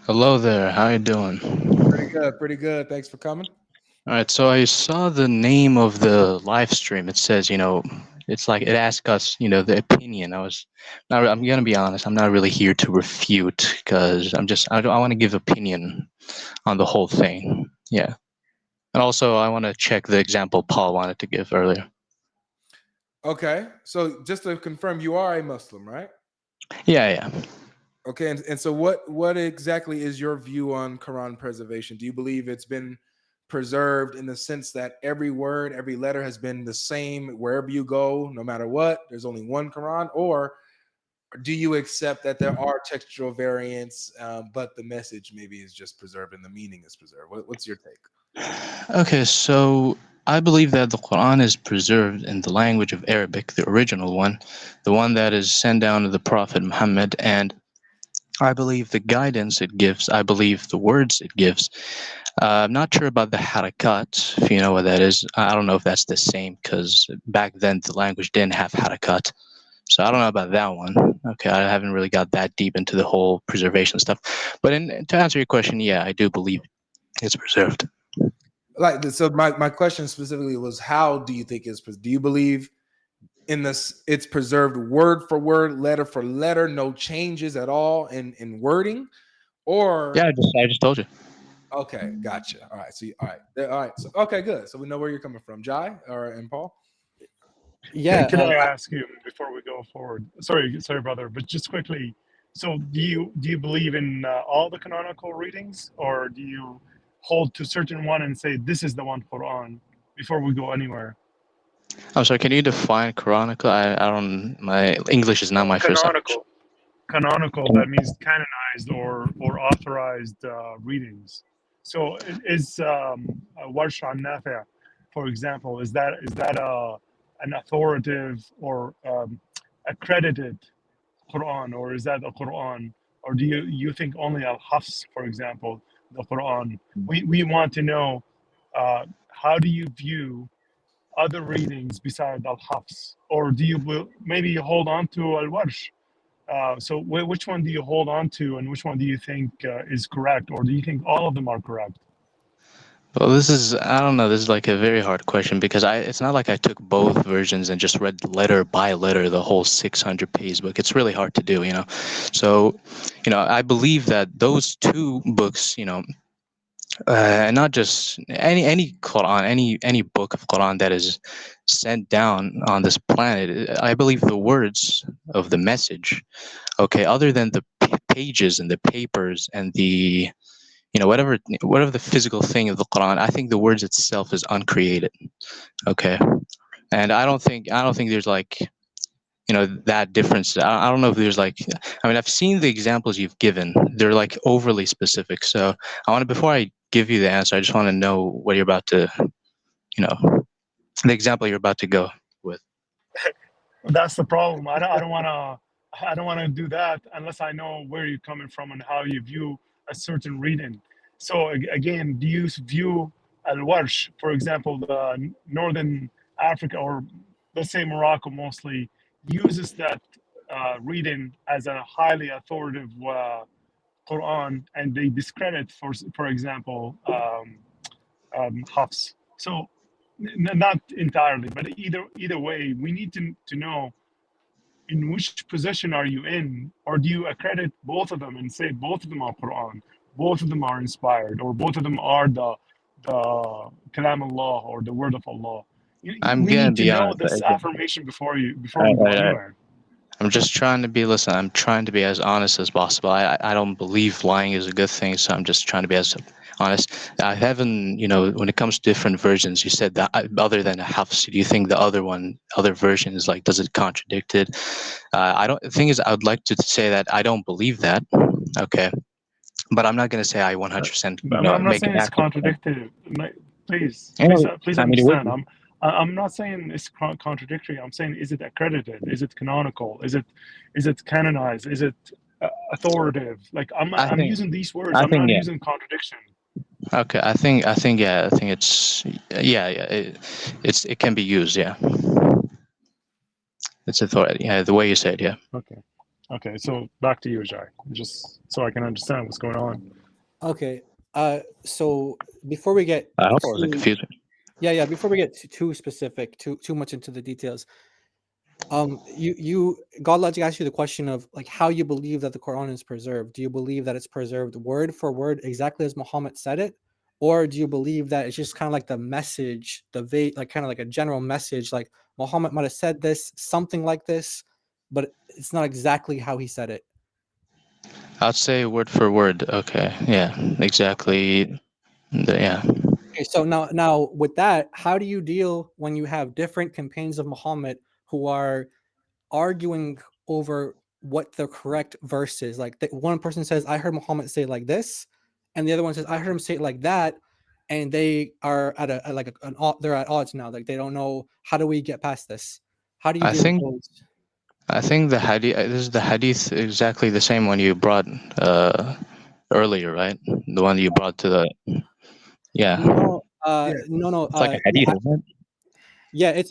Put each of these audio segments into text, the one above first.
Hello there. How you doing? Pretty good, pretty good. Thanks for coming. All right. So I saw the name of the live stream. It says, it's like it asks us, the opinion. I'm gonna be honest. I'm not really here to refute because I want to give opinion on the whole thing. Yeah. And also, I want to check the example Paul wanted to give earlier. Okay, so just to confirm, you are a Muslim, right? Yeah, yeah. Okay, and so what exactly is your view on Quran preservation? Do you believe it's been preserved in the sense that every word, every letter has been the same wherever you go, no matter what? There's only one Quran, or do you accept that there are textual variants, but the message maybe is just preserved and the meaning is preserved? What's your take? Okay, so I believe that the Quran is preserved in the language of Arabic, the original one, the one that is sent down to the Prophet Muhammad, and I believe the guidance it gives. I believe the words it gives. I'm not sure about the harakat, if you know what that is. I don't know if that's the same because back then the language didn't have harakat. So I don't know about that one. Okay, I haven't really got that deep into the whole preservation stuff. But to answer your question, yeah, I do believe it's preserved. So my question specifically was, how do you think do you believe in this it's preserved word for word, letter for letter, no changes at all in wording? Yeah, Or I just told you. okay, gotcha. All right, all right, so okay, good, so we know where you're coming from, Jai or and Paul. Can, Yeah, can I ask you before we go forward? Sorry, brother, but just quickly. So, do you believe in all the canonical readings, or do you hold to certain one and say this is the one Quran before we go anywhere? I'm sorry. Can you define canonical? I don't. My English is not my first language. Canonical, canonical. That means canonized or authorized readings. So, is Warsh an Nafi', for example, is that an authoritative or accredited Quran, or is that a Quran, or do you think only Al Hafs, for example, the Quran? We want to know how do you view other readings besides Al Hafs, or do you maybe hold on to Al Warsh? So which one do you hold on to, and which one do you think is correct, or do you think all of them are correct? Well, this is, I don't know, this is like a very hard question because it's not like I took both versions and just read letter by letter the whole 600 page book. It's really hard to do. So, I believe that those two books, and not just any Quran, any book of Quran that is sent down on this planet, I believe the words of the message, okay, other than the pages and the papers and the whatever the physical thing of the Quran, I think the words itself is uncreated. Okay, and I don't think there's like that difference. I don't know if there's like, I mean, I've seen the examples you've given. They're like overly specific. So I want to, before I give you the answer, I just want to know what you're about to, you know, the example you're about to go with. That's the problem. I don't want to do that unless I know where you're coming from and how you view a certain reading. So again, do you view al-Warsh, for example, the Northern Africa, or let's say Morocco mostly, uses that reading as a highly authoritative Quran, and they discredit, for example, Hafs. So not entirely, but either way, we need to know in which position are you in, or do you accredit both of them and say both of them are Quran, both of them are inspired, or both of them are the Kalam Allah, or the word of Allah? I'm We gonna need to be know honest. this affirmation before we go I, anywhere. I'm just trying to be, listen, I'm trying to be as honest as possible. I don't believe lying is a good thing, so I'm just trying to be as honest. I haven't, when it comes to different versions, you said that other than Hafs, do you think the other version is like, does it contradict it? I don't, the thing is, I would like to say that I don't believe that, okay? But I'm not going to say I 100%, But I'm not make saying an it's accurate claim. contradictory. Please, You know, please I mean, it would understand. be. I'm not saying it's contradictory. I'm saying, is it accredited? Is it canonical? Is it canonized? Is it authoritative? Like I I'm think, using these words. I I'm think, not yeah. using contradiction. Okay, yeah, I think it's, yeah, it can be used, yeah. It's authority, yeah, the way you said, yeah. Okay. Okay, so back to you, Jai, just so I can understand what's going on. Okay. So before we get I hope I wasn't too, confusing. yeah, before we get too specific, too much into the details, you GodLogic asked you the question of like how you believe that the Quran is preserved. Do you believe that it's preserved word for word exactly as Muhammad said it, or do you believe that it's just kind of like the message, like kind of like a general message, like Muhammad might have said this, something like this, but it's not exactly how he said it? I'd say word for word. Okay. Yeah. Exactly. Yeah. Okay, so now with that, how do you deal when you have different companions of Muhammad who are arguing over what the correct verse is? Like one person says, "I heard Muhammad say it like this," and the other one says, "I heard him say it like that," and they are they're at odds now. Like they don't know, how do we get past this? How do you I deal with think those? I think the hadith. This is the hadith exactly the same one you brought earlier, right? The one you brought to the. Yeah. No, Yeah. no. It's like a hadith, isn't it? Yeah,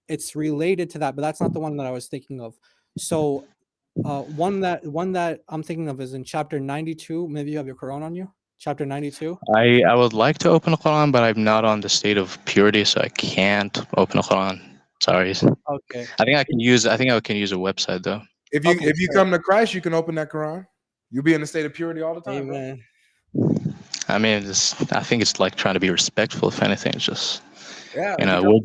it's related to that, but that's not the one that I was thinking of. So, one that I'm thinking of is in chapter 92. Maybe you have your Quran on you. Chapter 92. I would like to open a Quran, but I'm not on the state of purity, so I can't open a Quran. Sorry. Okay. I think I can use. I think I can use a website though. If you Okay, so come to Christ, you can open that Quran. You'll be in a state of purity all the time, bro. amen. I mean, I think it's like trying to be respectful. If anything, it's just Yeah. If you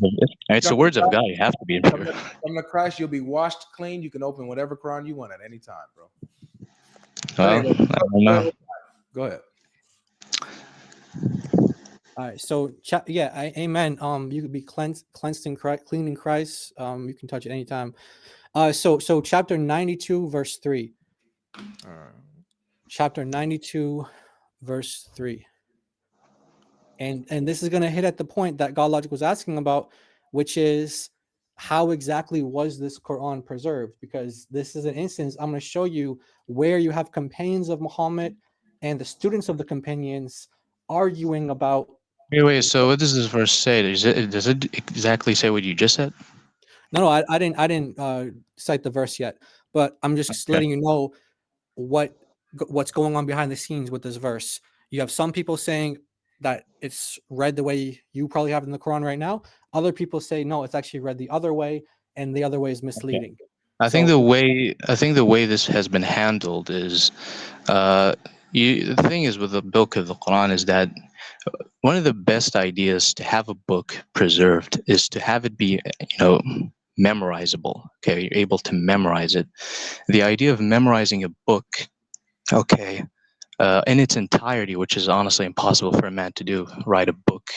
it's the come to words of Christ, God. You have to be come pure. to Christ, you'll be washed clean. You can open whatever Quran you want at any time, bro. But Well, anyway, I don't know. go ahead. All right. So, amen. You could be cleansed in Christ, clean in Christ. You can touch it anytime. So chapter 92, verse 3. All right. Chapter 92, verse 3. And this is going to hit at the point that GodLogic was asking about, which is how exactly was this Quran preserved? Because this is an instance I'm going to show you where you have companions of Muhammad and the students of the companions arguing about. Wait. So what does this verse say? Does it exactly say what you just said? No, I didn't cite the verse yet, but I'm just Okay. letting you know what's going on behind the scenes with this verse. You have some people saying that it's read the way you probably have in the Quran right now. Other people say no, it's actually read the other way, and the other way is Okay. misleading. I think So the way this has been handled is, the thing is with the book of the Quran is that one of the best ideas to have a book preserved is to have it be, memorizable. Okay, you're able to memorize it. The idea of memorizing a book, okay, in its entirety, which is honestly impossible for a man to do, write a book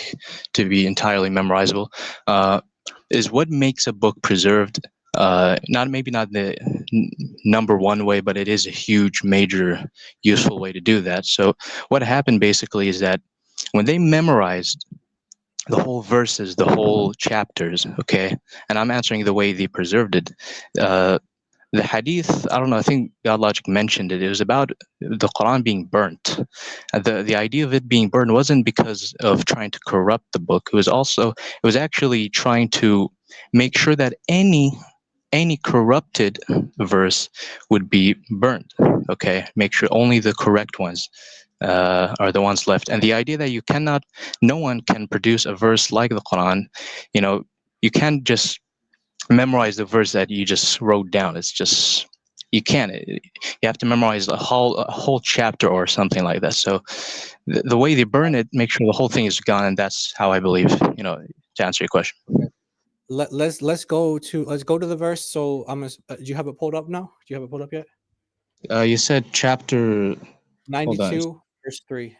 to be entirely memorizable, is what makes a book preserved. Not the number one way, but it is a huge, major, useful way to do that. So what happened basically is that when they memorized the whole verses, the whole chapters, okay, and I'm answering the way they preserved it. The hadith, I don't know, I think GodLogic mentioned it. It was about the Quran being burnt. The idea of it being burned wasn't because of trying to corrupt the book. It was actually trying to make sure that any corrupted verse would be burnt. Okay, make sure only the correct ones are the ones left. And the idea that no one can produce a verse like the Quran. You can't just memorize the verse that you just wrote down. It's just you can't. You have to memorize a whole chapter or something like that. So the way they burn it, make sure the whole thing is gone, and that's how I believe. To answer your question. let's go to the verse. So I'm gonna. Do you have it pulled up now? Do you have it pulled up yet? You said chapter. Hold on. 92, verse 3.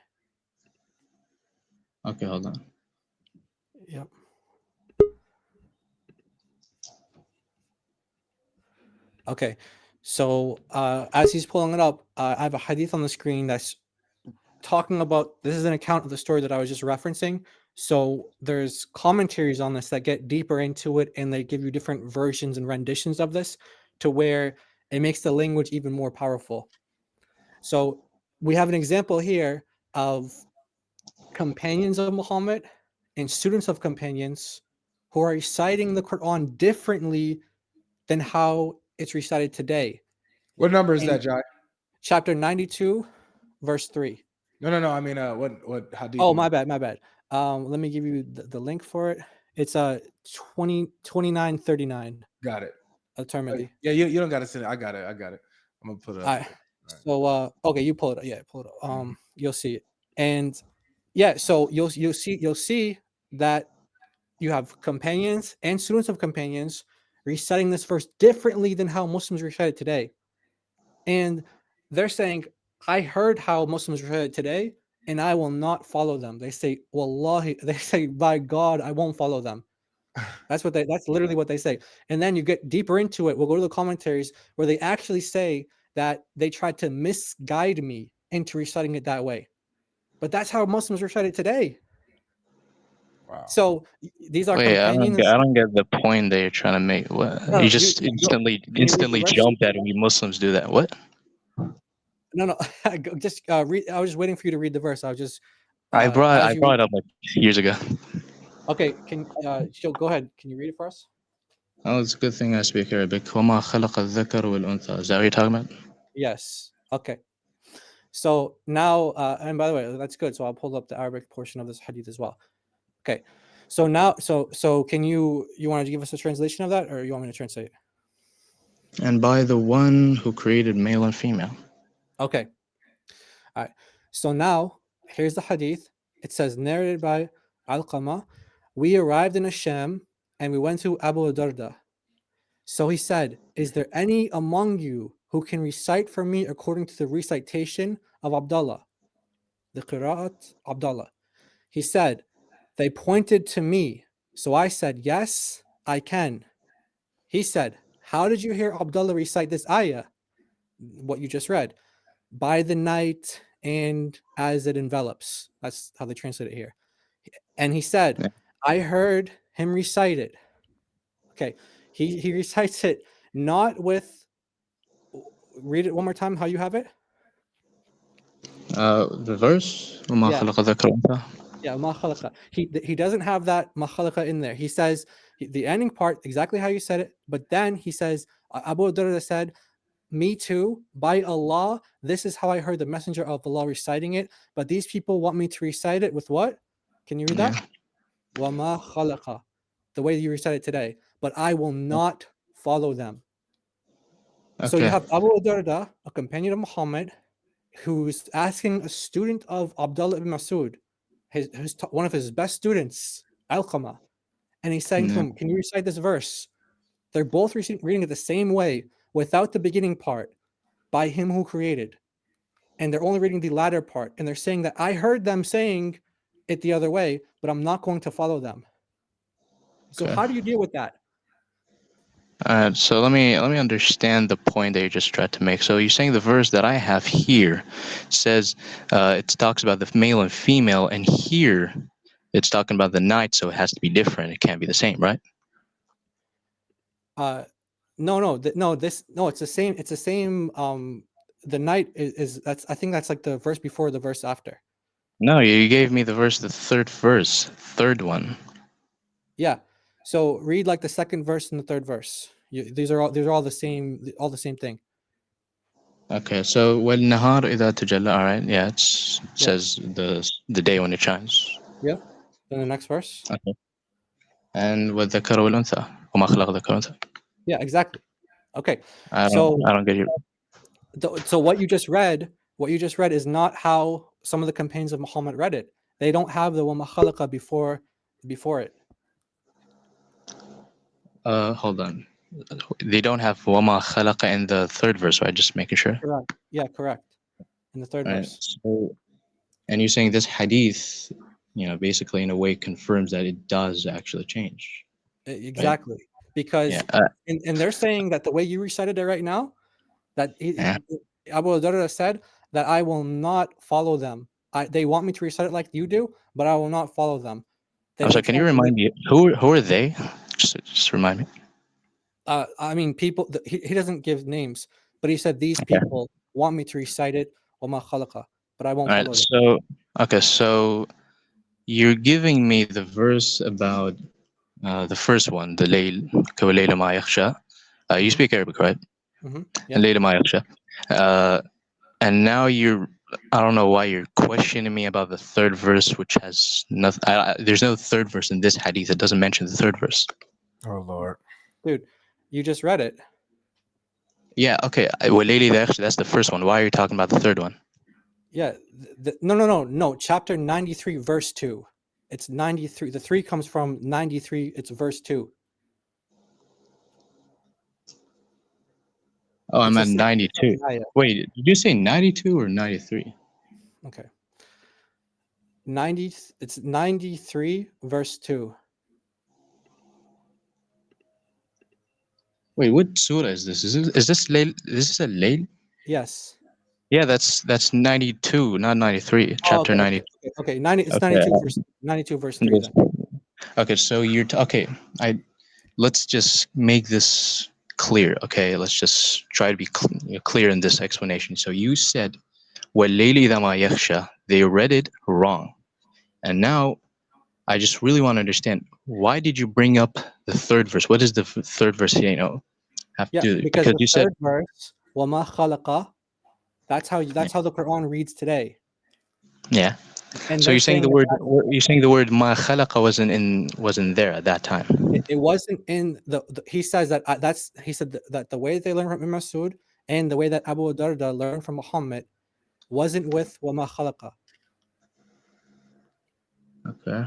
Okay, hold on. Yep. Okay. So as he's pulling it up, I have a hadith on the screen that's talking about. This is an account of the story that I was just referencing. So there's commentaries on this that get deeper into it, and they give you different versions and renditions of this to where it makes the language even more powerful. So we have an example here of companions of Muhammad and students of companions who are reciting the Quran differently than how it's recited today. What number is And that, Jai? chapter 92, verse 3. No. I mean, what hadith? Oh, my bad. Let me give you the link for it. It's 2939 Got it. At-Tirmidhi. Yeah, you don't got to send it. I got it. I'm gonna put it up. All right. So okay, you pull it up. Yeah, pull it up. You'll see it. And yeah, so you'll see that you have companions and students of companions reciting this verse differently than how Muslims recite it today. And they're saying, I heard how Muslims recite it today, and I will not follow them. They say, Wallahi, they say, by God, I won't follow them. That's literally what they say. And then you get deeper into it. We'll go to the commentaries where they actually say that they tried to misguide me into reciting it that way. But that's how Muslims recite it today. Wow. So these are Wait, companions. I don't get the point that you're trying to make. What? No, You just can instantly you read the verse? jump at we Muslims do that. What? No. Just read. I was just waiting for you to read the verse. I was just. I brought as you it up like years ago. Okay, can go ahead. Can you read it for us? Oh, it's a good thing I speak Arabic. وَمَا خَلَقَ الذَّكَرَ وَالْأُنثَى. Is that what you're talking about? Yes. Okay. So now, and by the way, that's good. So I'll pull up the Arabic portion of this hadith as well. Okay. So now, so can you want to give us a translation of that, or you want me to translate it? And by the one who created male and female. Okay. All right. So now here's the hadith. It says, narrated by Alqama, we arrived in Asham and we went to Abu Darda. So he said, is there any among you who can recite for me according to the recitation of Abdullah, the Qira'at Abdullah? He said, they pointed to me. So I said, yes, I can. He said, how did you hear Abdullah recite this ayah? What you just read. By the night and as it envelops. That's how they translate it here. And he said, Yeah. I heard him recite it. Okay. He recites it not with, read it one more time, how you have it? The verse? وَمَا Yeah. خَلَقَ الذَّكَرَ وَالْأُنثَى. Yeah, ma khalaqa. He doesn't have that ma khalaqa in there. He says the ending part exactly how you said it, but then he says Abu Darda said, "Me too. By Allah, this is how I heard the Messenger of Allah reciting it. But these people want me to recite it with what? Can you read that? Wa ma khalaqa, the way you recite it today. But I will not follow them. So you Okay. have Abu Darda, a companion of Muhammad, who's asking a student of Abdullah ibn Masud, one of his best students, Alqama, and he's saying to Yeah. him, can you recite this verse? They're both reading it the same way without the beginning part, by him who created. And they're only reading the latter part. And they're saying that I heard them saying it the other way, but I'm not going to follow them. So Okay. how do you deal with that? So let me understand the point that you just tried to make. So you're saying the verse that I have here says it talks about the male and female, and here it's talking about the night, so it has to be different. It can't be the same, right? No, it's the same. It's the same. The night is that's, I think that's like the verse before the verse after. No, you gave me the third one. Yeah. So read like the second verse and the third verse. These are all the same thing. Okay, so وَالنَّهَارِ إِذَا تَجَلَّى. All right, yeah, it says the day when it shines. Yeah. Then the next verse. Okay. And وَالذَّكَرَ وَالْأُنثَى وَمَا خَلَقَ الذَّكَرَ وَالْأُنثَى. Yeah, exactly. Okay. I So don't get you. So what you just read is not how some of the companions of Muhammad read it. They don't have the وَمَا خَلَقَ before it. Hold on. They don't have وَمَا خَلَقَ in the third verse, right? Just making sure. Correct. Yeah, correct. In the third Right. verse. So, and you're saying this hadith, basically in a way confirms that it does actually change. Exactly. Because Yeah. and they're saying that the way you recited it right now, that Abu Darda said that I will not follow them. They want me to recite it like you do, but I will not follow them. So can you remind me who are they? Just remind me. I mean, people. He doesn't give names, but he said these people want me to recite it, وَمَا خَلَقَ, but I won't follow them. So you're giving me the verse about the first one, the Layl كَوَلَيْلَ مَا يَخْشَى. You speak Arabic, right? Yeah. الليل ما يغشى. And now I don't know why you're questioning me about the third verse, which has nothing. There's no third verse in this hadith. It doesn't mention the third verse. Oh Lord. Dude, you just read it. Yeah, okay. وَاللَّيْلِ إِذَا يَغْشَى, that's the first one. Why are you talking about the third one? Yeah. No. Chapter 93, verse 2. It's 93. The 3 comes from 93. It's verse 2. Oh, I'm It's at the same 92. ayah. Wait, did you say 92 or 93? Okay. 90. It's 93, verse 2. Wait, what surah is this? Is this Layl? Is this a Layl? Yes. Yeah, that's 92, not 93. Chapter okay, 90. Okay. 90. It's Okay. 92 verse 3. Then. Okay, so okay. Let's just make this clear. Okay, let's just try to be clear in this explanation. So you said وَاللَّيْلِ إِذَا مَا يَغْشَى. They read it wrong, and now I just really want to understand, why did you bring up the third verse? What is the third verse here? Have to do, Because because the you said third verse, وَمَا خَلَقَ, that's how the Quran reads today. yeah. And So they're you're saying the word ma khalaqa wasn't there at that time. it wasn't in the he says that he said that the way they learned from Ibn Masud and the way that Abu Darda learned from Muhammad wasn't with وَمَا خَلَقَ. Okay.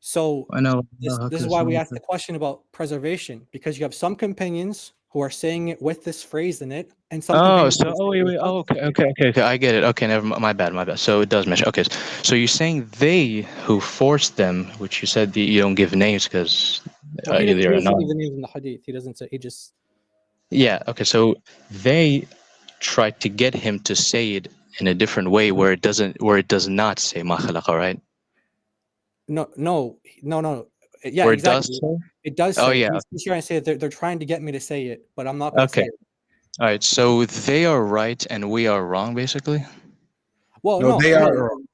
So I know. this is why we asked the question about preservation, because you have some companions who are saying it with this phrase in it, and some companions who are saying it wait. without. Okay. I get it. Okay, never. My bad. So it does mention. Okay, so you're saying they who forced them, which you said you don't give names because Well, he they're doesn't give anonymous. the names in the hadith. He doesn't say. He just Yeah. Okay. So they tried to get him to say it in a different way where it does not say ma khalaqa, right? no. Yeah, Where it exactly. does say. It does Oh say. yeah. He's trying to say that they're trying to get me to say it, but I'm not going to say Okay. it. All right. So they are right and we are wrong, basically. Well, No, they are no. wrong.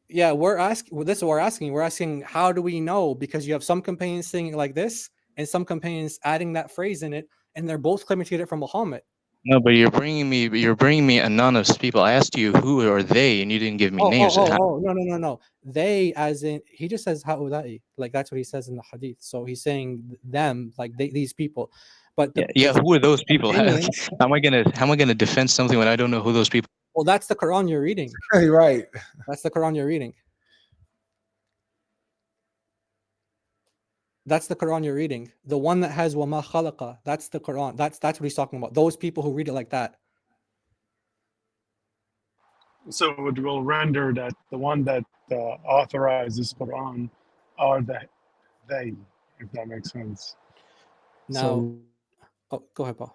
Yeah, we're asking. Well, this is what we're asking. We're asking, how do we know? Because you have some companions saying it like this, and some companions adding that phrase in it, and they're both claiming to get it from Muhammad. No, but you're bringing me anonymous people. I asked you who are they, and you didn't give me names. No. They, as in, he just says ha'ulai, like that's what he says in the hadith. So he's saying them, like these people. But who are those people? How companions, am I gonna defend something when I don't know who those people? well, that's the Quran you're reading. Right. That's the Quran you're reading. That's the Quran you're reading. The one that has وَمَا خَلَقَ, that's the Quran. That's what he's talking about. Those people who read it like that. So it will render that the one that authorizes Quran are they, if that makes sense. Now, go ahead, Paul.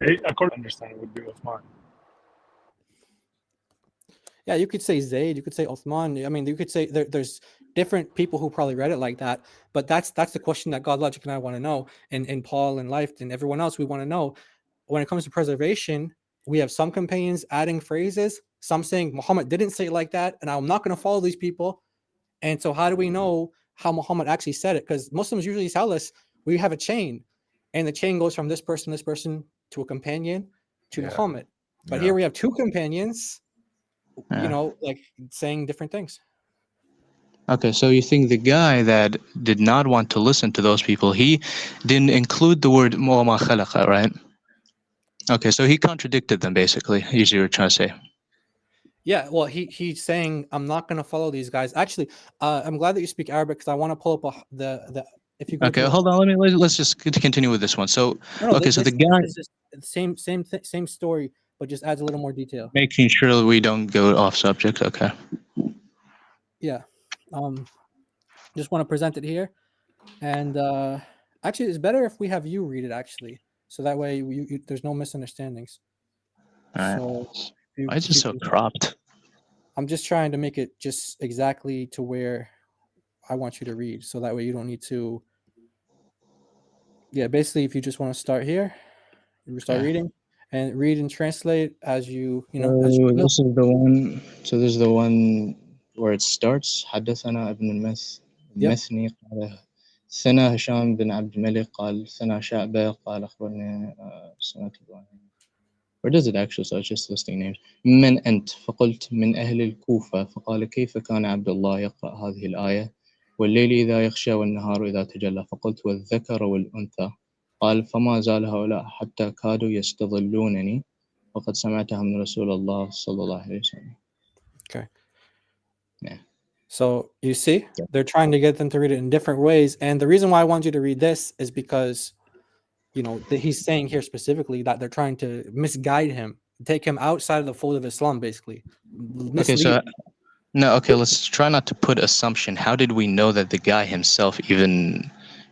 According to understanding would be with mine. Yeah, you could say Zayd, you could say Uthman. I mean, you could say there's different people who probably read it like that. But that's the question that GodLogic and I want to know, and Paul and Life and everyone else, we want to know. When it comes to preservation, we have some companions adding phrases, some saying Muhammad didn't say it like that, and I'm not going to follow these people. And so how do we know how Muhammad actually said it? Because Muslims usually tell us we have a chain, and the chain goes from this person to a companion to Muhammad. But here we have two companions, like saying different things. Okay, so you think the guy that did not want to listen to those people, he didn't include the word وَمَا خَلَقَ, right? Okay, so he contradicted them, basically, is what you're trying to say. Yeah, well, he's saying I'm not going to follow these guys. Actually, I'm glad that you speak Arabic, because I want to pull up the if you go. Okay, hold on. Let's just continue with this one. So so the guy is just the same story, but just adds a little more detail. Making sure we don't go off subject. Okay. Yeah, just want to present it here, and actually, it's better if we have you read it, actually, so that way there's no misunderstandings. All So right. Why is it so cropped? I'm just trying to make it just exactly to where I want you to read, so that way you don't need to. Yeah, basically, if you just want to start here, you start reading, and read and translate as you as you go. This is the one. So this is the one where it starts. حدثنا ابن المثني قال ثنا هشام بن عبد الملك قال ثنا شعبة قال أخبرني سمعت إبراهيم. Where does it actually? So it's just listing names. من أنت؟ فقلت من أهل الكوفة. فقال كيف كان عبد الله يقرأ هذه الآية والليل إذا يغشى والنهار إذا تجلى؟ فقلت والذكر والأنثى. قال فما زال هؤلاء حتى كادوا يستظلونني وقد سمعتها من رسول الله صلى الله عليه وسلم. Okay. Yeah. So you see, they're trying to get them to read it in different ways. And the reason why I want you to read this is because, you know, that he's saying here specifically that they're trying to misguide him, take him outside of the fold of Islam, basically. Okay, Mislead so him. no, okay, let's try not to put assumption. How did we know that the guy himself even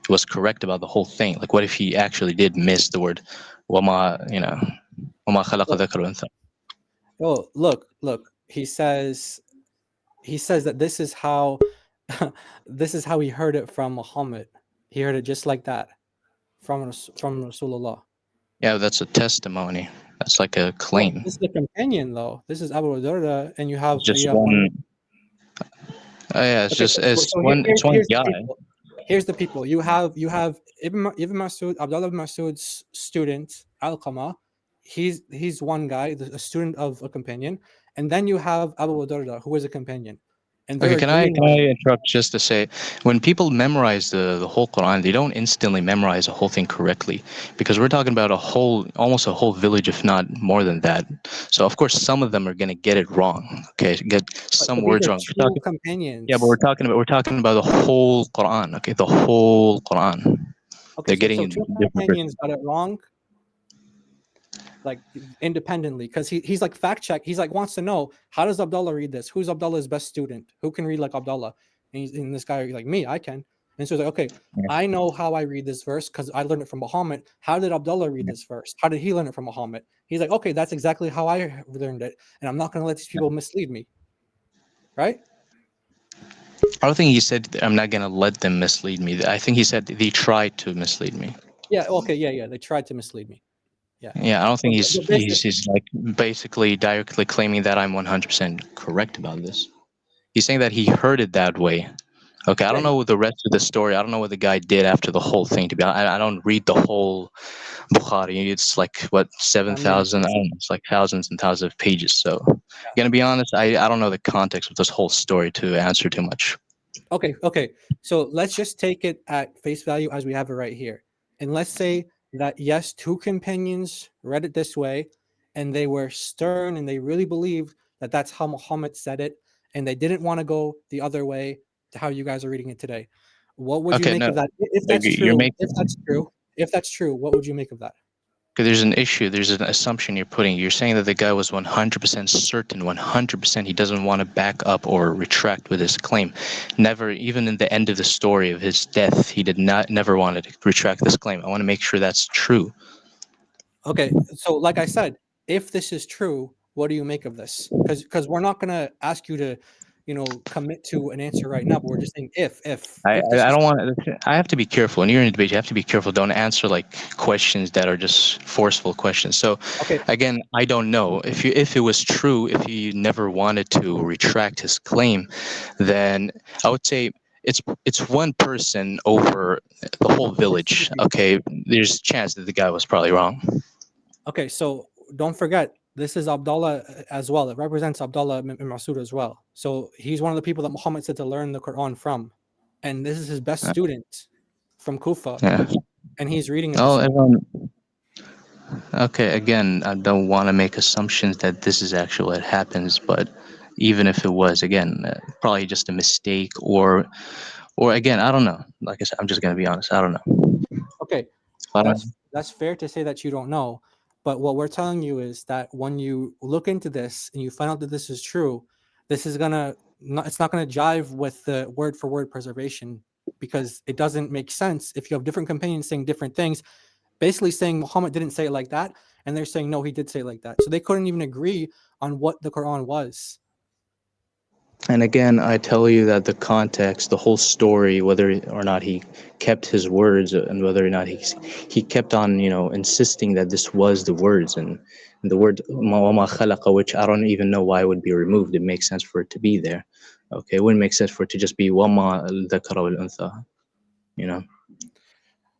was correct about the whole thing? Like, what if he actually did miss the word "wama"? You know, "wama khalaqa dhakara wa untha"? Oh, look. He says that this is how he heard it from Muhammad. He heard it just like that from Rasulullah. Yeah, that's a testimony. That's like a No, claim. this is a companion, though. This is Abu Darda, and you have It's just one. Oh yeah, it's Okay, just so it's one. It's one here's guy. the people. Here's the people. You have Ibn Masud, Abdullah ibn Masud's student Al-Qama. He's one guy, a student of a companion, and then you have Abu Darda, who is a companion, and they're Okay, can I agreeing on it. interrupt just to say, when people memorize the whole Quran, they don't instantly memorize the whole thing correctly, because we're talking about almost a whole village, if not more than that. So of course, some of them are gonna get it wrong. Okay, get some But these words are wrong. two companions. Yeah, but we're talking about the whole Quran. Okay, the whole Quran. Okay, They're getting so it two different companions got it wrong, like independently, because he's like fact check. He's like wants to know, how does Abdullah read this? Who's Abdullah's best student? Who can read like Abdullah? And this guy like me, I can. And so he's like, okay, Yeah. I know how I read this verse because I learned it from Muhammad. How did Abdullah read this verse? How did he learn it from Muhammad? He's like, okay, that's exactly how I learned it, and I'm not going to let these people mislead me. Right? I don't think he said I'm not gonna let them mislead me. I think he said they tried to mislead me. Yeah. Okay. Yeah. They tried to mislead me. Yeah. Yeah, I don't think But basically- he's like basically directly claiming that I'm 100% correct about this. He's saying that he heard it that way. Okay, I don't know the rest of the story. I don't know what the guy did after the whole thing. To be honest, I don't read the whole Bukhari. It's like what 7,000. I don't know. It's like thousands and thousands of pages. So, gonna be honest, I don't know the context of this whole story to answer too much. Okay. So let's just take it at face value as we have it right here. And let's say that yes, two companions read it this way, and they were stern and they really believed that that's how Muhammad said it, and they didn't want to go the other way to how you guys are reading it today. What would you Okay, make no, of that? If that's you're true, making. if that's true, what would you make of that? Because there's an issue, there's an assumption you're putting. You're saying that the guy was 100% certain, 100% he doesn't want to back up or retract with his claim. Never, even in the end of the story of his death, he never wanted to retract this claim. I want to make sure that's true. Okay, so like I said, if this is true, what do you make of this? Because we're not gonna ask you to, commit to an answer right now, but we're just saying if I this is don't want. I have to be careful. When you're in a debate, you have to be careful. Don't answer like questions that are just forceful questions. So, okay. again, I don't know if it was true. If he never wanted to retract his claim, then I would say it's one person over the whole village. Okay, there's a chance that the guy was probably wrong. Okay, so don't forget, this is Abdullah as well. It represents Abdullah ibn Masud as well. So he's one of the people that Muhammad said to learn the Quran from, and this is his best student from Kufa, Yeah. and he's reading it. Oh, everyone. Okay, again, I don't want to make assumptions that this is actually what happens, but even if it was, again, probably just a mistake, or again, I don't know. Like I said, I'm just gonna be honest. I don't know. Okay, that's fair to say that you don't know, but what we're telling you is that when you look into this and you find out that this is true, this is it's not gonna jive with the word for word preservation, because it doesn't make sense if you have different companions saying different things, basically saying Muhammad didn't say it like that, and they're saying no, he did say it like that. So they couldn't even agree on what the Quran was. And again, I tell you that the context, the whole story, whether or not he kept his words, and whether or not he kept on, insisting that this was the words, and the word "wama khalaqa," which I don't even know why it would be removed. It makes sense for it to be there. Okay, it wouldn't make sense for it to just be "wama al-dhakara wal-untha." You know.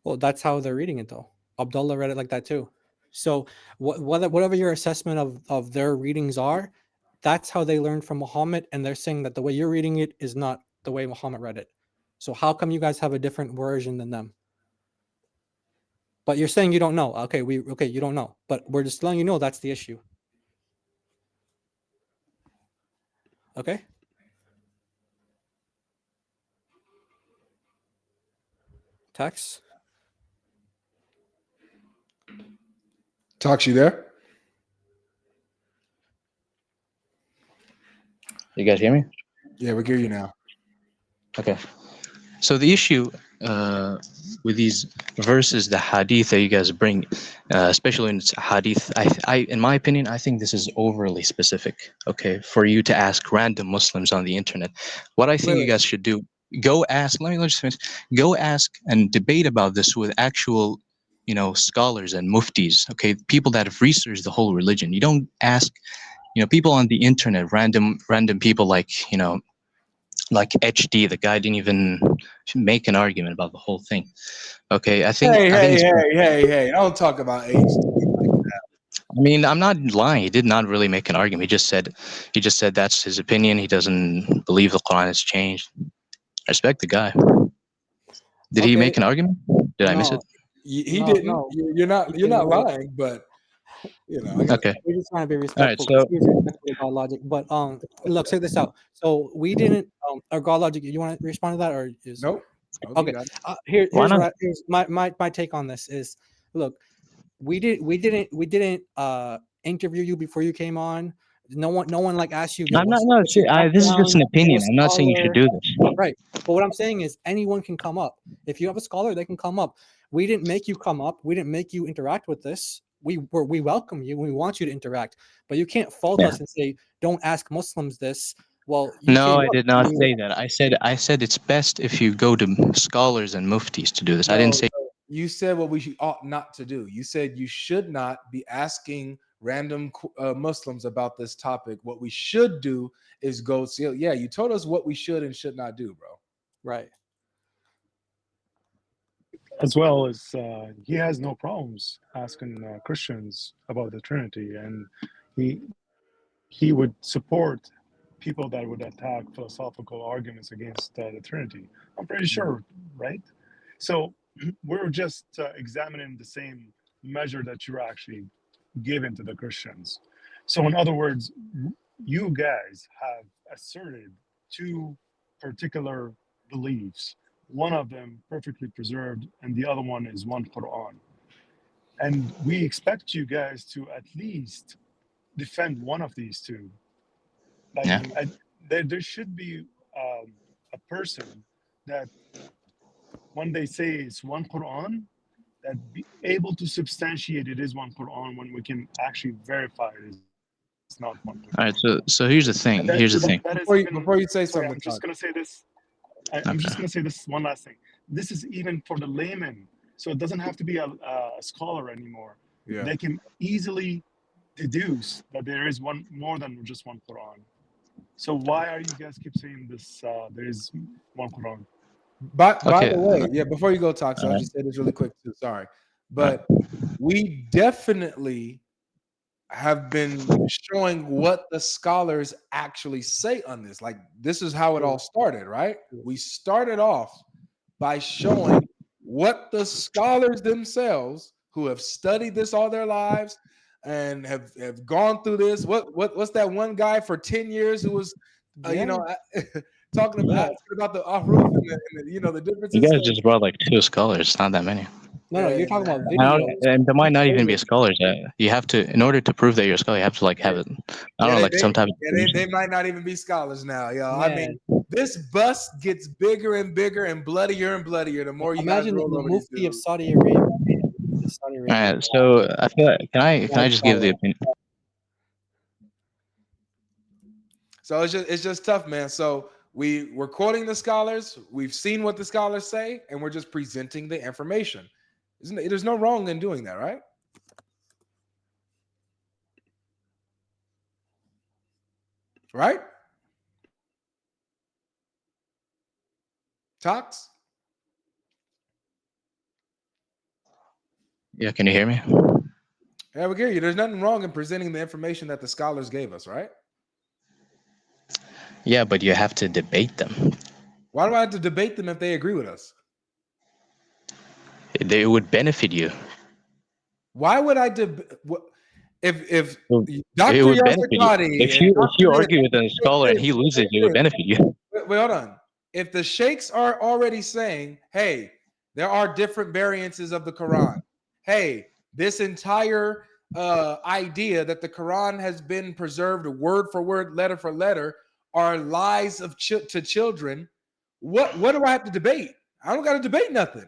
Well, that's how they're reading it, though. Abdullah read it like that too. So whatever your assessment of their readings are, that's how they learned from Muhammad, and they're saying that the way you're reading it is not the way Muhammad read it. So how come you guys have a different version than them? But you're saying you don't know. Okay, you don't know, but we're just letting you know that's the issue. Okay. Tax. Talks, you there? You guys hear me? Yeah, we hear you now. Okay. So the issue with these verses, the hadith that you guys bring, especially in hadith, in my opinion, I think this is overly specific. Okay, for you to ask random Muslims on the internet, what I think you guys should do, go ask. Let me just finish. Go ask and debate about this with actual, scholars and muftis. Okay, people that have researched the whole religion. You don't ask, people on the internet, random people like HD, the guy didn't even make an argument about the whole thing. Okay, I think Hey! Don't talk about HD. I mean, I'm not lying. He did not really make an argument. He just said that's his opinion. He doesn't believe the Quran has changed. I respect the guy. Did he make an argument? Did I miss it? He No, didn't. no. You're not lying, but Okay. We're just trying to be All right. respectful. So He's respectful of GodLogic. But look, check this out. So we didn't or GodLogic. You want to respond to that, or is nope. okay? Here's my take on this is, look, we didn't interview you before you came on. No one like asked you. I'm not. No, this is just an opinion. I'm not saying you should do this. Right. But what I'm saying is anyone can come up. If you have a scholar, they can come up. We didn't make you come up. We didn't make you interact with this. We welcome you. We want you to interact. But you can't fault us and say, don't ask Muslims this. Well, no, I did not say that. I said it's best if you go to scholars and muftis to do this. I didn't say. You said what we ought not to do. You said you should not be asking random Muslims about this topic. What we should do is go see. Yeah, you told us what we should and should not do, bro. Right. As well as he has no problems asking Christians about the Trinity, and he would support people that would attack philosophical arguments against the Trinity. I'm pretty sure, right? So we're just examining the same measure that you're actually giving to the Christians. So in other words, you guys have asserted two particular beliefs. One of them perfectly preserved, and the other one is one Quran. And we expect you guys to at least defend one of these two. Like, there should be a person that when they say it's one Quran, that be able to substantiate it is one Quran when we can actually verify it is not one Quran. All right, so here's the thing. Before you say something, I'm just gonna say this. I'm just gonna say this one last thing. This is even for the layman, so it doesn't have to be a scholar anymore. Yeah. They can easily deduce that there is one more than just one Quran. So why are you guys keep saying this? There is one Quran. By the way, yeah. Before you go talk, so I'll just say this really quick too. Sorry, but we definitely have been showing what the scholars actually say on this. Like, this is how it all started, right? We started off by showing what the scholars themselves, who have studied this all their lives and have gone through this. What's that one guy for 10 years who was talking about the Ahruf and the differences? You guys just brought like two scholars, not that many. No, you're talking about videos. And there might not even be scholars. You have to, in order to prove that you're a scholar, you have to like have it. Some type of. They might not even be scholars now, yo. I mean, this bust gets bigger and bigger and bloodier the more you imagine the Mufti of Saudi Arabia. All right, so I feel like, can I just give the opinion? So it's just tough, man. So we're quoting the scholars. We've seen what the scholars say, and we're just presenting the information. There's no wrong in doing that, right? Right? Talks? Yeah, can you hear me? Yeah, we hear you. There's nothing wrong in presenting the information that the scholars gave us, right? Yeah, but you have to debate them. Why do I have to debate them if they agree with us? It would benefit you. Why would I if Well, Dr. it would benefit you. Yazakati If you argue with a scholar and he loses, it would benefit you. Wait, hold on. If the sheikhs are already saying, hey, there are different variances of the Quran. Hey, this entire idea that the Quran has been preserved word for word, letter for letter, are lies of to children. What do I have to debate? I don't got to debate nothing.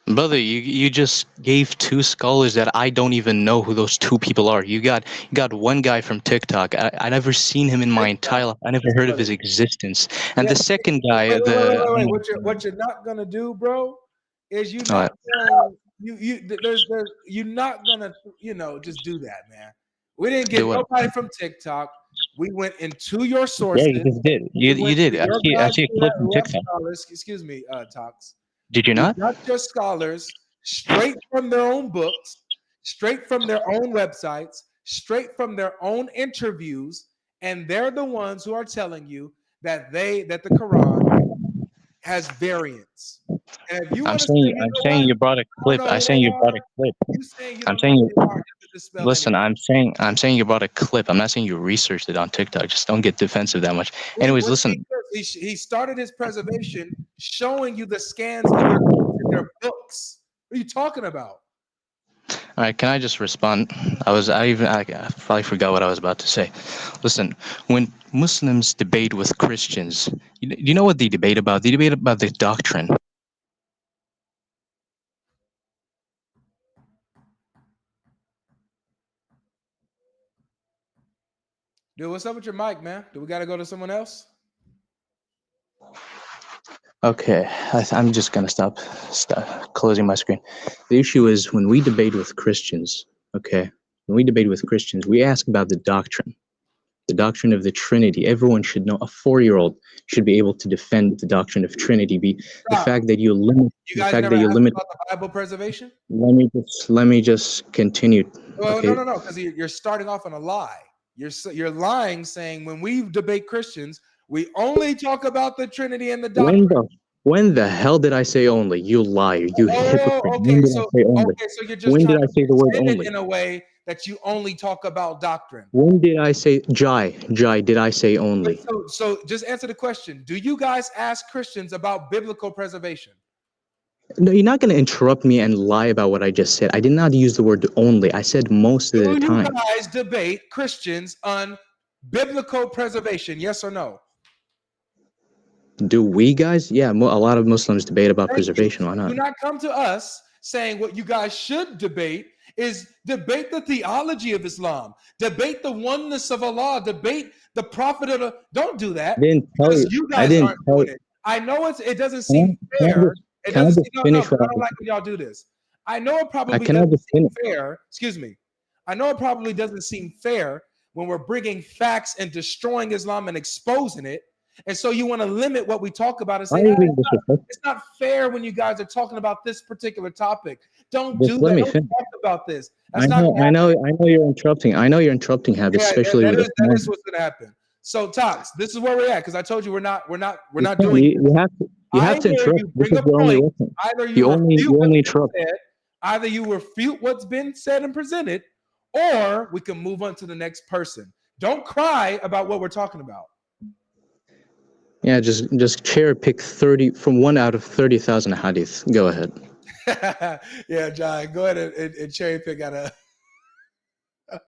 Brother, you just gave two scholars that I don't even know who those two people are. You got one guy from TikTok. I never seen him in my entire life. I never heard of his existence. And the second guy, wait. What you're not gonna do, bro, is you're not gonna just do that, man. We didn't get nobody from TikTok. We went into your sources. Yeah, you just did. You did. I see a clip from TikTok. Scholars, excuse me, Tox. Did you not? Got your scholars straight from their own books, straight from their own websites, straight from their own interviews, and they're the ones who are telling you that the Quran has variants. And if you I'm saying you brought a clip. I'm saying you brought a clip. I'm saying listen. I'm saying you brought a clip. I'm not saying you researched it on TikTok. Just don't get defensive that much. Anyways, listen. He started his preservation showing you the scans of their books. What are you talking about? All right, can I just respond? I probably forgot what I was about to say. Listen, when Muslims debate with Christians, you know what they debate about? They debate about the doctrine. Dude, what's up with your mic, man? Do we got to go to someone else? Okay, I'm just gonna stop closing my screen. The issue is when we debate with Christians. Okay, when we debate with Christians, we ask about the doctrine of the Trinity. Everyone should know. A 4-year-old should be able to defend the doctrine of Trinity. The fact that you limit. You guys never asked about the Bible preservation? Let me just continue. Well, okay. No, because you're starting off on a lie. You're lying, saying when we debate Christians, we only talk about the Trinity and the doctrine. When the hell did I say only? You liar! You hypocrite! Okay, so you're just when did I say the word only? in a way that you only talk about doctrine. When did I say Jai? Did I say only? So just answer the question. Do you guys ask Christians about biblical preservation? No, you're not going to interrupt me and lie about what I just said. I did not use the word only. I said most of the time. Do you guys debate Christians on biblical preservation? Yes or no? Do we guys? Yeah, a lot of Muslims debate about preservation. Why not? Do not come to us saying what you guys should debate is debate the theology of Islam, debate the oneness of Allah, debate the prophet of the. Don't do that. I didn't tell you. You guys aren't doing it. I know it doesn't seem fair. I don't like when y'all do this. I know it probably doesn't seem fair. Excuse me. I know it probably doesn't seem fair when we're bringing facts and destroying Islam and exposing it. And so you want to limit what we talk about and say, it's not fair when you guys are talking about this particular topic. Don't do that. Don't talk about this. I know you're interrupting. I know you're interrupting, Habit, especially that is what's going to happen. So, Tox, this is where we're at because I told you we're not doing. You have to interrupt. Bring a point. Either you only interrupt. Either you refute what's been said and presented, or we can move on to the next person. Don't cry about what we're talking about. Yeah, just cherry pick 30 from 1 out of 30,000 hadith. Go ahead. Yeah, John, go ahead and cherry pick out of